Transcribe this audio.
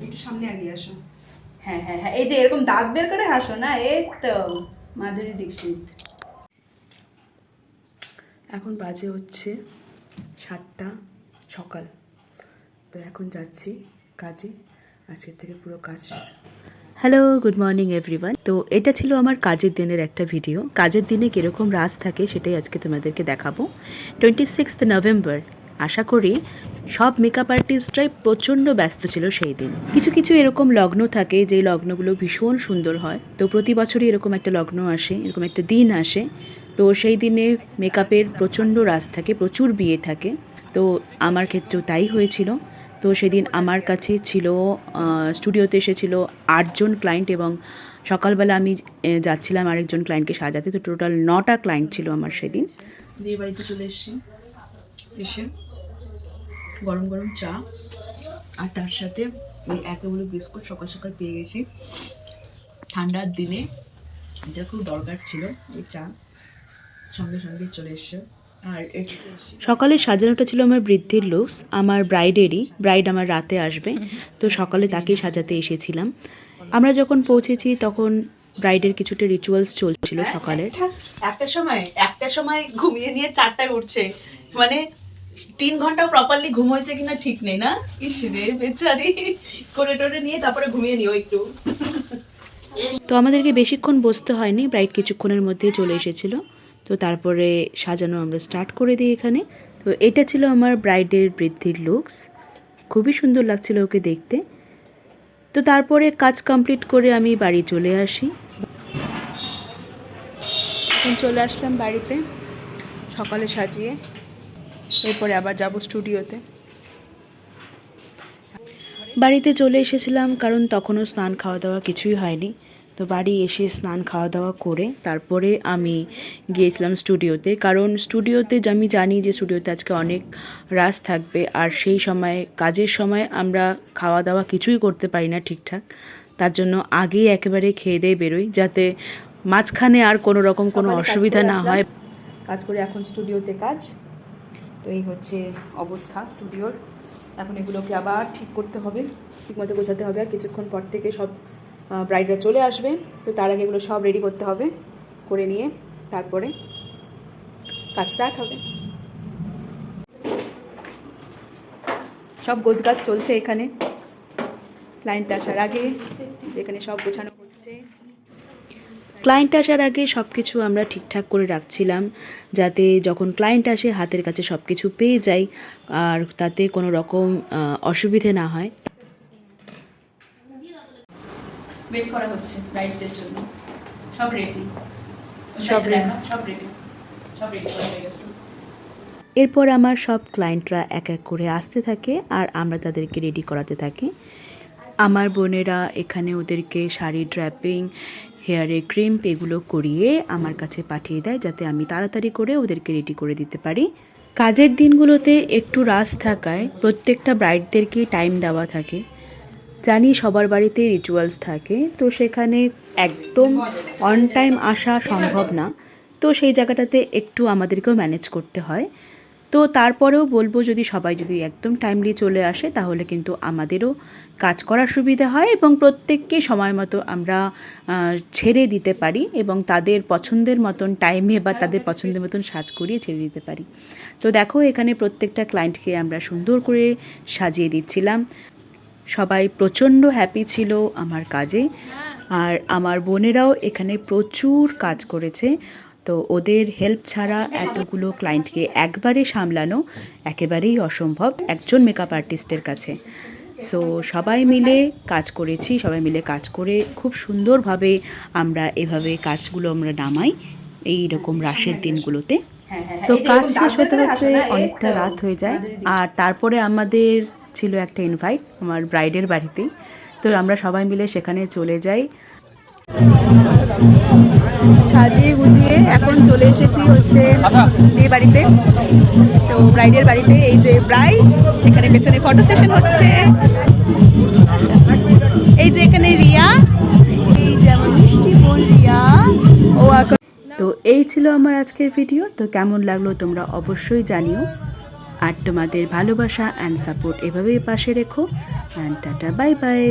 একটু সামনে আগিয়ে আসো। হ্যাঁ হ্যাঁ হ্যাঁ, এই যে এরকম দাঁত বের করে হাসো না, এই তো মাধুরী দীক্ষিত। এখন বাজে হচ্ছে 7টা সকাল। তো এখন যাচ্ছি কাজে, আজকের থেকে পুরো কাজ। Hello, good morning everyone. তো এটা ছিল আমার কাজের দিনের একটা ভিডিও। কাজের দিনে কীরকম রাশ থাকে সেটাই আজকে তোমাদেরকে দেখাবো। 26 নভেম্বর, আশা করি সব মেকআপ আর্টিস্টরাই প্রচণ্ড ব্যস্ত ছিল সেই দিন। কিছু কিছু এরকম লগ্ন থাকে যেই লগ্নগুলো ভীষণ সুন্দর হয়। তো প্রতি বছরই এরকম একটা লগ্ন আসে, এরকম একটা দিন আসে। তো সেই দিনে মেকআপের প্রচণ্ড রাশ থাকে, প্রচুর বিয়ে থাকে। তো আমার ক্ষেত্রেও তাই হয়েছিল। তো সেদিন আমার কাছে ছিল, স্টুডিওতে এসেছিল 8জন ক্লায়েন্ট, এবং সকালবেলা আমি যাচ্ছিলাম আরেকজন ক্লায়েন্টকে সাজাতে। তো টোটাল 9টা ক্লায়েন্ট ছিল আমার সেদিন। বিয়ে বাড়িতে চলে এসেছি, এসে গরম গরম চা আর তার সাথে এই এতগুলো বিস্কুট সকাল সকাল পেয়ে গেছি। ঠান্ডার দিনে এটা খুব দরকার ছিল, এই চা সঙ্গে সঙ্গে চলে এসছে। আর সকালে সাজানোটা ছিল আমার বৃদ্ধির লুকস, আমার ব্রাইডেরই। ব্রাইড আমার রাতে আসবে, তো সকালে তাকেই সাজাতে এসেছিলাম। আমরা যখন পৌঁছেছি তখন ব্রাইডের কিছুটা রিচুয়ালস চলছিল সকালের। একটা সময় ঘুমিয়ে নিয়ে 4টায় উঠছে, মানে 3 ঘন্টা প্রপারলি ঘুম হয়েছে কিনা ঠিক নেই না। ইস রে বেচারি, করে টোরে নিয়ে তারপরে ঘুমিয়ে নিও একটু। তো আমাদেরকে বেশিক্ষণ বসতে হয়নি, ব্রাইড কিছুক্ষণের মধ্যেই চলে এসেছিল। তো তারপরে সাজানো আমরা স্টার্ট করে দিই এখানে। তো এটা ছিল আমার ব্রাইডের বৃদ্ধির লুকস, খুবই সুন্দর লাগছিল ওকে দেখতে। তো তারপরে কাজ কমপ্লিট করে আমি বাড়ি চলে আসি। এখন চলে আসলাম বাড়িতে সকালে সাজিয়ে, এরপরে আবার যাব স্টুডিওতে। বাড়িতে চলে এসেছিলাম কারণ তখনও স্নান খাওয়া দাওয়া কিছুই হয়নি। তো বাড়ি এসে স্নান খাওয়া দাওয়া করে তারপরে আমি গিয়েছিলাম স্টুডিওতে, কারণ স্টুডিওতে আমি জানি যে স্টুডিওতে আজকে অনেক রাশ থাকবে, আর সেই সময় কাজের সময় আমরা খাওয়া দাওয়া কিছুই করতে পারি না ঠিকঠাক। তার জন্য আগেই একেবারে খেয়ে দিয়ে বেরোই, যাতে মাঝখানে আর কোনো রকম কোনো অসুবিধা না হয়। কাজ করে এখন স্টুডিওতে কাজ। তো এই হচ্ছে অবস্থা স্টুডিওর। এখন এগুলোকে আবার ঠিক করতে হবে, ঠিকমতো গোছাতে হবে। আর কিছুক্ষণ পর থেকে সব ব্রাইডরা চলে আসবে, তো তার আগে এগুলো সব রেডি করতে হবে। করে নিয়ে তারপরে কাজ স্টার্ট হবে। সব গোছগাছ চলছে এখানে ক্লায়েন্ট আসার আগে, এখানে সব গোছানো হচ্ছে। ক্লায়েন্ট আসার আগে সব কিছু আমরা ঠিকঠাক করে রাখছিলাম, যাতে যখন ক্লায়েন্ট আসে হাতের কাছে সব কিছু পেয়ে যাই, আর তাতে কোনো রকম অসুবিধে না হয়। ওয়েট করা হচ্ছে রাইসদের জন্য, সব রেডি, সব রেডি হয়ে গেছে। এরপর আমার সব ক্লায়েন্টরা এক এক করে আসতে থাকে আর আমরা তাদেরকে রেডি করাতে থাকি। আমার বোনেরা এখানে ওদেরকে শাড়ি ড্র্যাপিং, হেয়ারে ক্রিম্প এগুলো করিয়ে আমার কাছে পাঠিয়ে দেয়, যাতে আমি তাড়াতাড়ি করে ওদেরকে রেডি করে দিতে পারি। কাজের দিনগুলোতে একটু রাশ থাকায় প্রত্যেকটা ব্রাইডদেরকে টাইম দেওয়া থাকে। জানি সবার বাড়িতে রিচুয়ালস থাকে, তো সেখানে একদম অন টাইম আসা সম্ভব না। তো সেই জায়গাটাতে একটু আমাদেরকেও ম্যানেজ করতে হয়। তো তারপরেও বলবো, যদি সবাই যদি একদম টাইমলি চলে আসে তাহলে কিন্তু আমাদেরও কাজ করার সুবিধা হয়, এবং প্রত্যেককে সময় মতো আমরা ছেড়ে দিতে পারি, এবং তাদের পছন্দের মতন টাইমে বা তাদের পছন্দের মতন সাজ করিয়ে ছেড়ে দিতে পারি। তো দেখো এখানে প্রত্যেকটা ক্লায়েন্টকে আমরা সুন্দর করে সাজিয়ে দিচ্ছিলাম। সবাই প্রচণ্ড হ্যাপি ছিল আমার কাজে, আর আমার বোনেরাও এখানে প্রচুর কাজ করেছে। তো ওদের হেল্প ছাড়া এতগুলো ক্লায়েন্টকে একবারে সামলানো একেবারেই অসম্ভব একজন মেকআপ আর্টিস্টের কাছে। সো সবাই মিলে কাজ করেছি, সবাই মিলে কাজ করে খুব সুন্দরভাবে আমরা এভাবে কাজগুলো আমরা নামাই এই রকম রাশের দিনগুলোতে। তো কাজ শেষ হতে হতে অনেকটা রাত হয়ে যায়, আর তারপরে আমাদের ছিল একটা ইনভাইট আমার ব্রাইডের বাড়িতেই। তো আমরা সবাই মিলে সেখানে চলে যাই। সাজিয়ে গুজিয়ে এখন চলে এসেছি হচ্ছে বিয়ে বাড়িতে। তো ব্রাইডের বাড়িতে, এই যে ব্রাইড, এখানে পেছনে ফটো সেশন হচ্ছে। এই যে এখানে রিয়া, এই যেমন মিষ্টি বোন রিয়া, ও এখন। তো এই ছিল আমার আজকের ভিডিও। তো কেমন লাগলো তোমরা অবশ্যই জানিও। আর তোমাদের ভালোবাসা অ্যান্ড সাপোর্ট এভাবেই পাশে রেখো। And tata, bye bye.